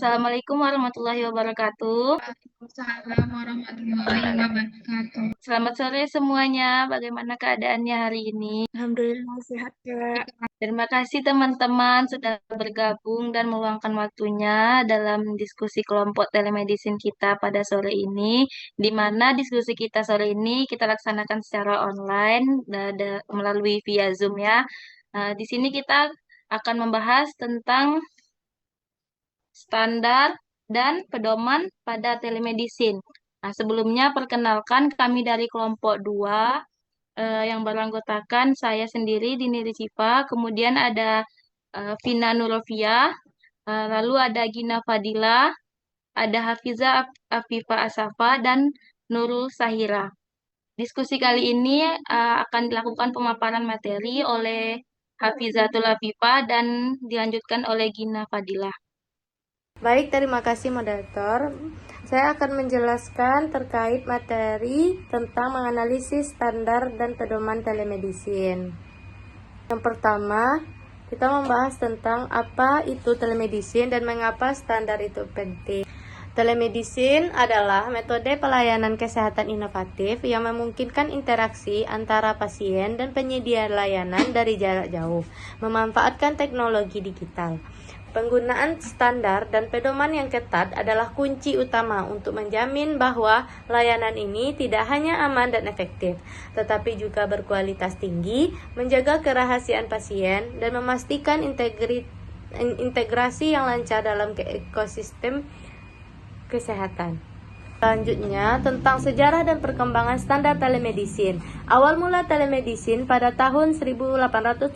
Assalamualaikum warahmatullahi wabarakatuh. Waalaikumsalam warahmatullahi wabarakatuh. Selamat sore semuanya. Bagaimana keadaannya hari ini? Alhamdulillah sehat Kak. Terima kasih teman-teman sudah bergabung dan meluangkan waktunya dalam diskusi kelompok telemedicine kita pada sore ini, di mana diskusi kita sore ini kita laksanakan secara online melalui via Zoom ya. Di sini kita akan membahas tentang standar dan pedoman pada telemedicine. Nah, sebelumnya perkenalkan kami dari kelompok 2 yang beranggotakan saya sendiri Dini Ricipa, kemudian ada Vina Nurofia, lalu ada Gina Fadila, ada Hafiza Afifa Asafa, dan Nurul Sahira. Diskusi kali ini akan dilakukan pemaparan materi oleh Hafizatul Afifa dan dilanjutkan oleh Gina Fadila. Baik, terima kasih moderator. Saya akan menjelaskan terkait materi tentang menganalisis standar dan pedoman telemedicine. Yang pertama, kita membahas tentang apa itu telemedicine dan mengapa standar itu penting. Telemedicine adalah metode pelayanan kesehatan inovatif yang memungkinkan interaksi antara pasien dan penyedia layanan dari jarak jauh, memanfaatkan teknologi digital. Penggunaan standar dan pedoman yang ketat adalah kunci utama untuk menjamin bahwa layanan ini tidak hanya aman dan efektif, tetapi juga berkualitas tinggi, menjaga kerahasiaan pasien, dan memastikan integrasi yang lancar dalam ekosistem kesehatan. Selanjutnya, tentang sejarah dan perkembangan standar telemedicine. Awal mula telemedicine pada tahun 1879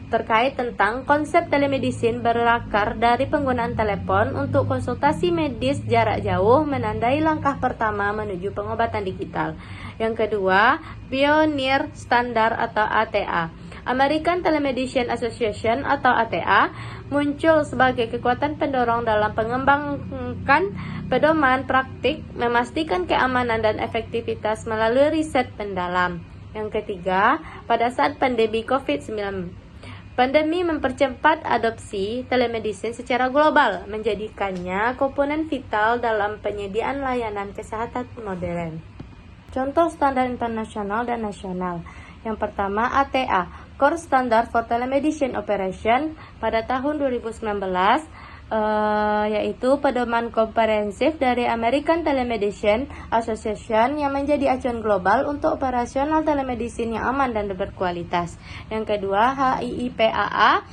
terkait tentang konsep telemedicine berakar dari penggunaan telepon untuk konsultasi medis jarak jauh menandai langkah pertama menuju pengobatan digital. Yang kedua, pionir standar atau ATA. American Telemedicine Association atau ATA muncul sebagai kekuatan pendorong dalam mengembangkan pedoman praktik, memastikan keamanan dan efektivitas melalui riset mendalam. Yang ketiga, pada saat pandemi COVID-19, pandemi mempercepat adopsi telemedicine secara global, menjadikannya komponen vital dalam penyediaan layanan kesehatan modern. Contoh standar internasional dan nasional. Yang pertama, ATA, Core Standard for Telemedicine Operation pada tahun 2019, yaitu pedoman komprehensif dari American Telemedicine Association yang menjadi acuan global untuk operasional telemedicine yang aman dan berkualitas. Yang kedua, HIIPAA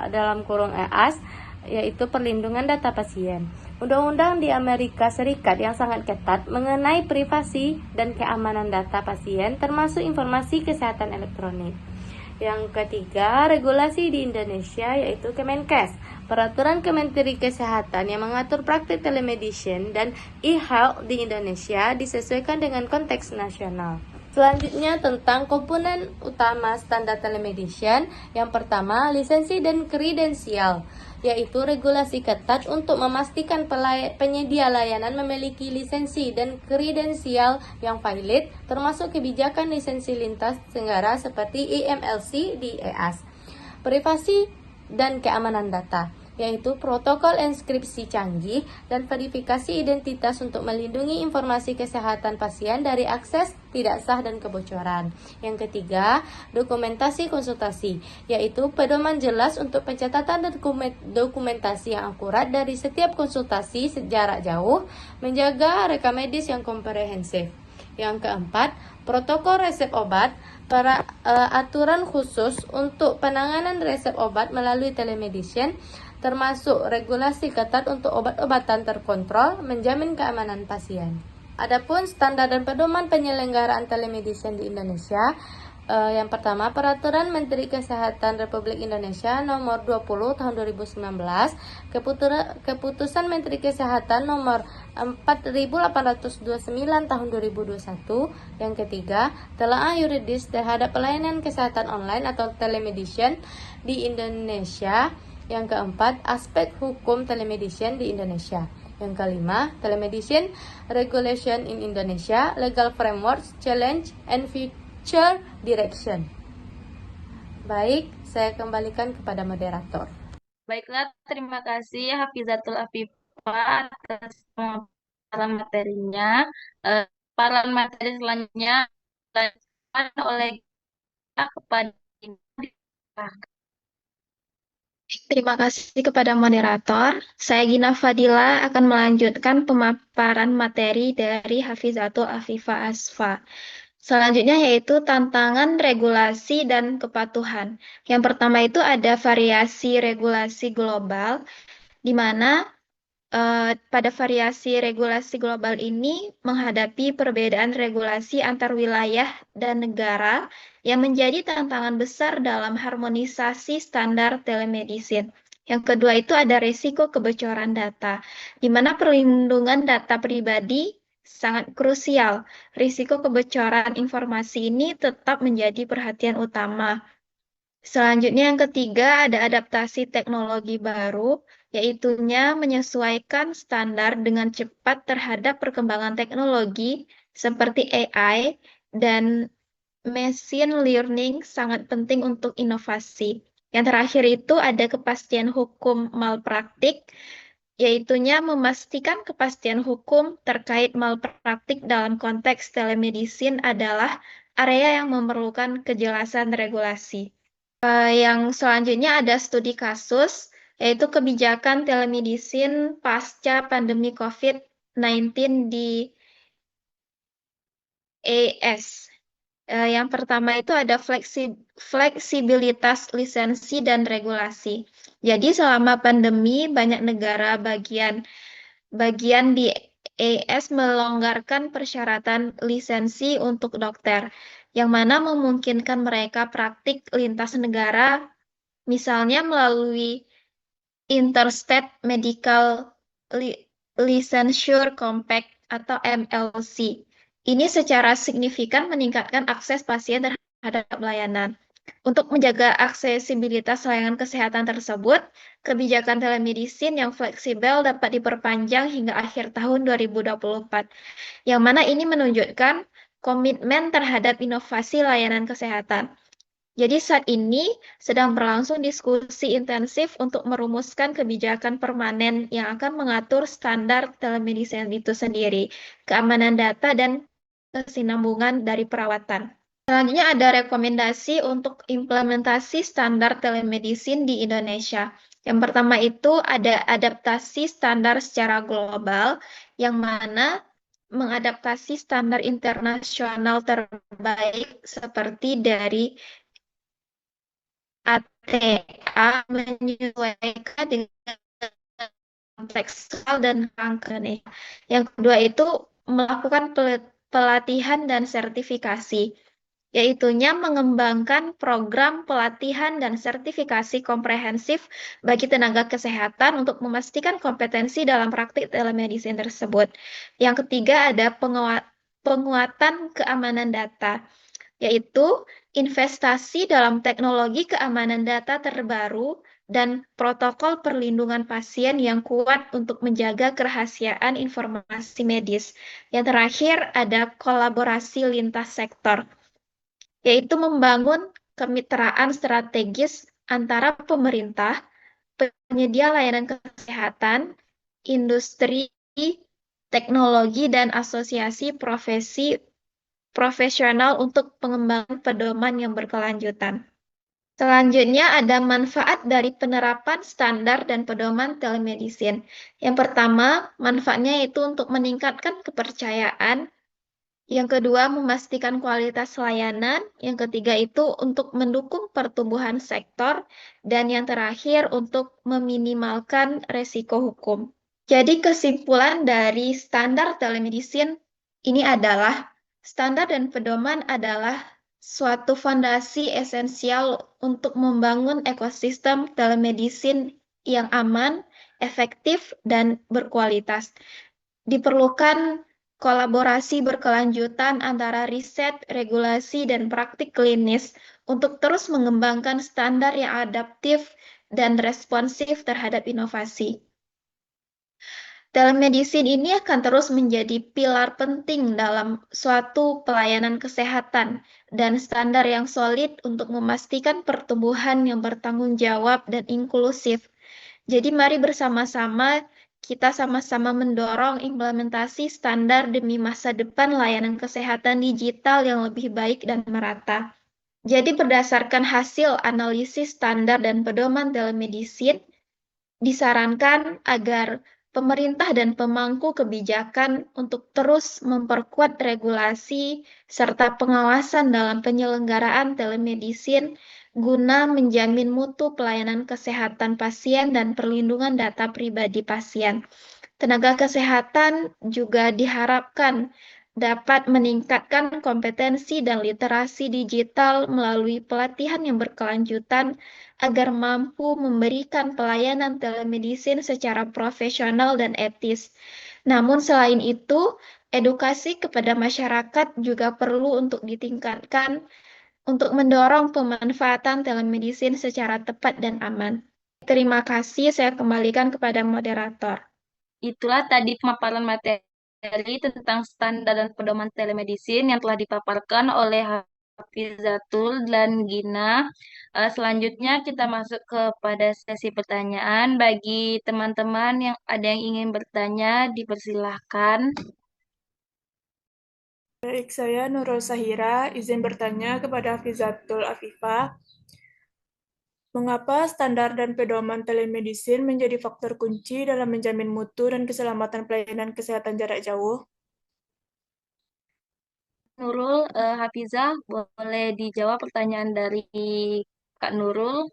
dalam kurung EAS, yaitu perlindungan data pasien. Undang-undang di Amerika Serikat yang sangat ketat mengenai privasi dan keamanan data pasien termasuk informasi kesehatan elektronik. Yang ketiga, regulasi di Indonesia yaitu Kemenkes, peraturan Kementerian Kesehatan yang mengatur praktik telemedicine dan e-health di Indonesia disesuaikan dengan konteks nasional. Selanjutnya tentang komponen utama standar telemedicine. Yang pertama, lisensi dan kredensial, yaitu regulasi ketat untuk memastikan penyedia layanan memiliki lisensi dan kredensial yang valid, termasuk kebijakan lisensi lintas negara seperti IMLC di EAS. Privasi dan keamanan data, yaitu protokol enskripsi canggih dan verifikasi identitas untuk melindungi informasi kesehatan pasien dari akses tidak sah dan kebocoran. Yang ketiga, dokumentasi konsultasi, yaitu pedoman jelas untuk pencatatan dokumentasi yang akurat dari setiap konsultasi sejarak jauh, menjaga rekam medis yang komprehensif. Yang keempat, protokol resep obat, aturan khusus untuk penanganan resep obat melalui telemedicine, termasuk regulasi ketat untuk obat-obatan terkontrol, menjamin keamanan pasien. Adapun standar dan pedoman penyelenggaraan telemedicine di Indonesia, yang pertama, Peraturan Menteri Kesehatan Republik Indonesia Nomor 20 Tahun 2019, Keputusan Menteri Kesehatan Nomor 4829 Tahun 2021. Yang ketiga, telaah yuridis terhadap pelayanan kesehatan online atau telemedicine di Indonesia. Yang keempat, aspek hukum telemedicine di Indonesia. Yang kelima, telemedicine regulation in Indonesia, legal frameworks, challenge, and future direction. Baik, saya kembalikan kepada moderator. Baiklah, terima kasih Hafizatul Afifah atas pemaparan materinya. Eh, Paparan materi selanjutnya dilanjutkan oleh kita kepada Gina. Terima kasih kepada moderator. Saya Gina Fadila akan melanjutkan pemaparan materi dari Hafizatul Afifah Asfa. Selanjutnya yaitu tantangan regulasi dan kepatuhan. Yang pertama itu ada variasi regulasi global, di mana pada variasi regulasi global ini menghadapi perbedaan regulasi antar wilayah dan negara yang menjadi tantangan besar dalam harmonisasi standar telemedicine. Yang kedua itu ada risiko kebocoran data, di mana perlindungan data pribadi sangat krusial. Risiko kebocoran informasi ini tetap menjadi perhatian utama. Selanjutnya yang ketiga ada adaptasi teknologi baru, yaitunya menyesuaikan standar dengan cepat terhadap perkembangan teknologi seperti AI dan machine learning sangat penting untuk inovasi. Yang terakhir itu ada kepastian hukum malpraktik, yaitunya memastikan kepastian hukum terkait malpraktik dalam konteks telemedicine adalah area yang memerlukan kejelasan regulasi. Yang selanjutnya ada studi kasus, yaitu kebijakan telemedicine pasca pandemi COVID-19 di ES. Yang pertama itu ada fleksibilitas lisensi dan regulasi. Jadi selama pandemi, banyak negara bagian di ES melonggarkan persyaratan lisensi untuk dokter, yang mana memungkinkan mereka praktik lintas negara, misalnya melalui Interstate Medical Licensure Compact atau MLC. Ini secara signifikan meningkatkan akses pasien terhadap layanan. Untuk menjaga aksesibilitas layanan kesehatan tersebut, kebijakan telemedicine yang fleksibel dapat diperpanjang hingga akhir tahun 2024, yang mana ini menunjukkan komitmen terhadap inovasi layanan kesehatan. Jadi saat ini sedang berlangsung diskusi intensif untuk merumuskan kebijakan permanen yang akan mengatur standar telemedicine itu sendiri, keamanan data, dan kesinambungan dari perawatan. Selanjutnya ada rekomendasi untuk implementasi standar telemedicine di Indonesia. Yang pertama itu ada adaptasi standar secara global, yang mana mengadaptasi standar internasional terbaik seperti dari ATA menyesuaikan dengan seksual dan kanker nih. Yang kedua itu melakukan pelatihan dan sertifikasi, yaitunya mengembangkan program pelatihan dan sertifikasi komprehensif bagi tenaga kesehatan untuk memastikan kompetensi dalam praktik telemedicine tersebut. Yang ketiga ada penguatan keamanan data, yaitu investasi dalam teknologi keamanan data terbaru dan protokol perlindungan pasien yang kuat untuk menjaga kerahasiaan informasi medis. Yang terakhir ada kolaborasi lintas sektor, yaitu membangun kemitraan strategis antara pemerintah, penyedia layanan kesehatan, industri, teknologi, dan asosiasi profesional untuk pengembangan pedoman yang berkelanjutan. Selanjutnya ada manfaat dari penerapan standar dan pedoman telemedicine. Yang pertama, manfaatnya yaitu untuk meningkatkan kepercayaan. Yang kedua, memastikan kualitas layanan. Yang ketiga itu untuk mendukung pertumbuhan sektor. Dan yang terakhir untuk meminimalkan resiko hukum. Jadi kesimpulan dari standar telemedicine ini adalah standar dan pedoman adalah suatu fondasi esensial untuk membangun ekosistem telemedicine yang aman, efektif, dan berkualitas. Diperlukan kolaborasi berkelanjutan antara riset, regulasi, dan praktik klinis untuk terus mengembangkan standar yang adaptif dan responsif terhadap inovasi. Telemedicine ini akan terus menjadi pilar penting dalam suatu pelayanan kesehatan dan standar yang solid untuk memastikan pertumbuhan yang bertanggung jawab dan inklusif. Jadi mari bersama-sama kita sama-sama mendorong implementasi standar demi masa depan layanan kesehatan digital yang lebih baik dan merata. Jadi berdasarkan hasil analisis standar dan pedoman telemedicine, disarankan agar pemerintah dan pemangku kebijakan untuk terus memperkuat regulasi serta pengawasan dalam penyelenggaraan telemedicine guna menjamin mutu pelayanan kesehatan pasien dan perlindungan data pribadi pasien. Tenaga kesehatan juga diharapkan dapat meningkatkan kompetensi dan literasi digital melalui pelatihan yang berkelanjutan agar mampu memberikan pelayanan telemedicine secara profesional dan etis. Namun selain itu, edukasi kepada masyarakat juga perlu untuk ditingkatkan untuk mendorong pemanfaatan telemedicine secara tepat dan aman. Terima kasih, saya kembalikan kepada moderator. Itulah tadi pemaparan materi tentang standar dan pedoman telemedicine yang telah dipaparkan oleh Hafizatul dan Gina. Selanjutnya kita masuk kepada sesi pertanyaan. Bagi teman-teman yang ada yang ingin bertanya, dipersilahkan. Baik, saya Nurul Sahira, izin bertanya kepada Hafizatul Afifah. Mengapa standar dan pedoman telemedicine menjadi faktor kunci dalam menjamin mutu dan keselamatan pelayanan kesehatan jarak jauh? Nurul, Hafizah, boleh dijawab pertanyaan dari Kak Nurul?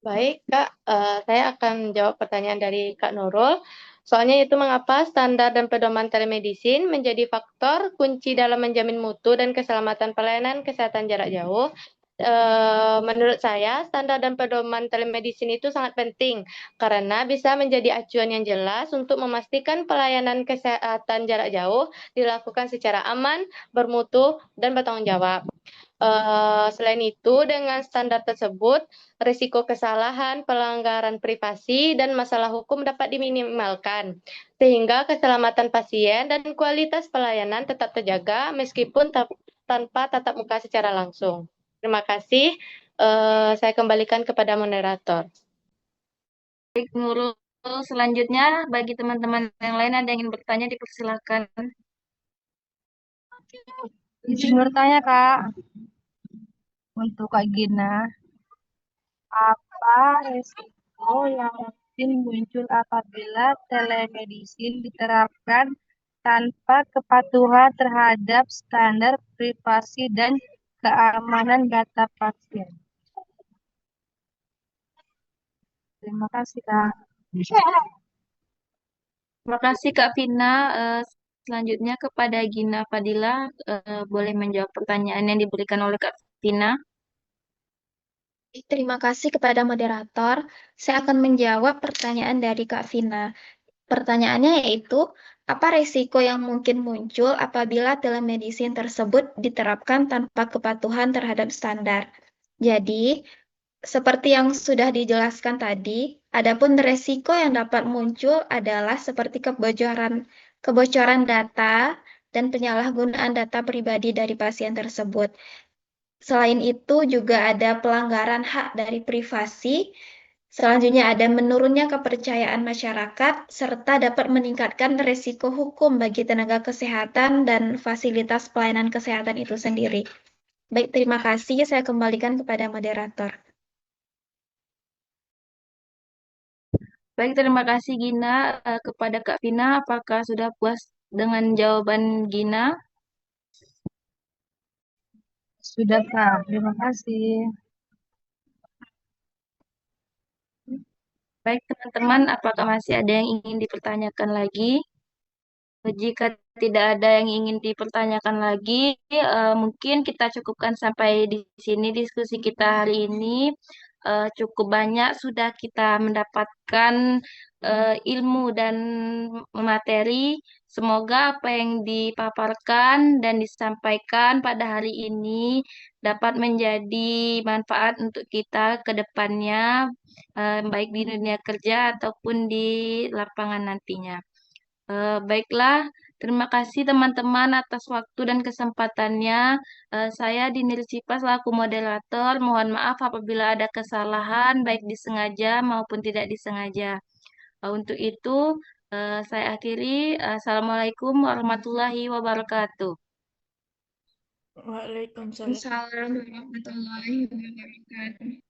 Baik, Kak. Saya akan jawab pertanyaan dari Kak Nurul. Soalnya itu mengapa standar dan pedoman telemedicine menjadi faktor kunci dalam menjamin mutu dan keselamatan pelayanan kesehatan jarak jauh. Menurut saya, standar dan pedoman telemedicine itu sangat penting karena bisa menjadi acuan yang jelas untuk memastikan pelayanan kesehatan jarak jauh dilakukan secara aman, bermutu, dan bertanggung jawab. Selain itu, dengan standar tersebut, risiko kesalahan, pelanggaran privasi, dan masalah hukum dapat diminimalkan, sehingga keselamatan pasien dan kualitas pelayanan tetap terjaga meskipun tanpa tatap muka secara langsung. Terima kasih. Saya kembalikan kepada moderator. Baik, Nurul. Selanjutnya, bagi teman-teman yang lain ada yang ingin bertanya, dipersilakan. Izin bertanya, Kak, untuk Kak Gina, apa resiko yang mungkin muncul apabila telemedicine diterapkan tanpa kepatuhan terhadap standar privasi dan keamanan data pasien? Terima kasih, Kak. Terima kasih Kak Vina. Selanjutnya kepada Gina Fadila, boleh menjawab pertanyaan yang diberikan oleh Kak Vina. Terima kasih kepada moderator. Saya akan menjawab pertanyaan dari Kak Vina. Pertanyaannya yaitu, apa risiko yang mungkin muncul apabila telemedicine tersebut diterapkan tanpa kepatuhan terhadap standar? Jadi, seperti yang sudah dijelaskan tadi, adapun risiko yang dapat muncul adalah seperti kebocoran data dan penyalahgunaan data pribadi dari pasien tersebut. Selain itu juga ada pelanggaran hak dari privasi. Selanjutnya ada menurunnya kepercayaan masyarakat serta dapat meningkatkan risiko hukum bagi tenaga kesehatan dan fasilitas pelayanan kesehatan itu sendiri. Baik, terima kasih. Saya kembalikan kepada moderator. Baik, terima kasih Gina. Kepada Kak Vina, apakah sudah puas dengan jawaban Gina? Sudah, Kak. Terima kasih. Baik, teman-teman, apakah masih ada yang ingin dipertanyakan lagi? Jika tidak ada yang ingin dipertanyakan lagi, mungkin kita cukupkan sampai di sini diskusi kita hari ini. Cukup banyak sudah kita mendapatkan ilmu dan materi. Semoga apa yang dipaparkan dan disampaikan pada hari ini dapat menjadi manfaat untuk kita ke depannya, baik di dunia kerja ataupun di lapangan nantinya. Baiklah, Terima kasih teman-teman atas waktu dan kesempatannya. Saya Dinir Cipa selaku moderator. Mohon maaf apabila ada kesalahan, baik disengaja maupun tidak disengaja. Untuk itu, saya akhiri. Assalamualaikum warahmatullahi wabarakatuh. Waalaikumsalam. Waalaikumsalam warahmatullahi wabarakatuh.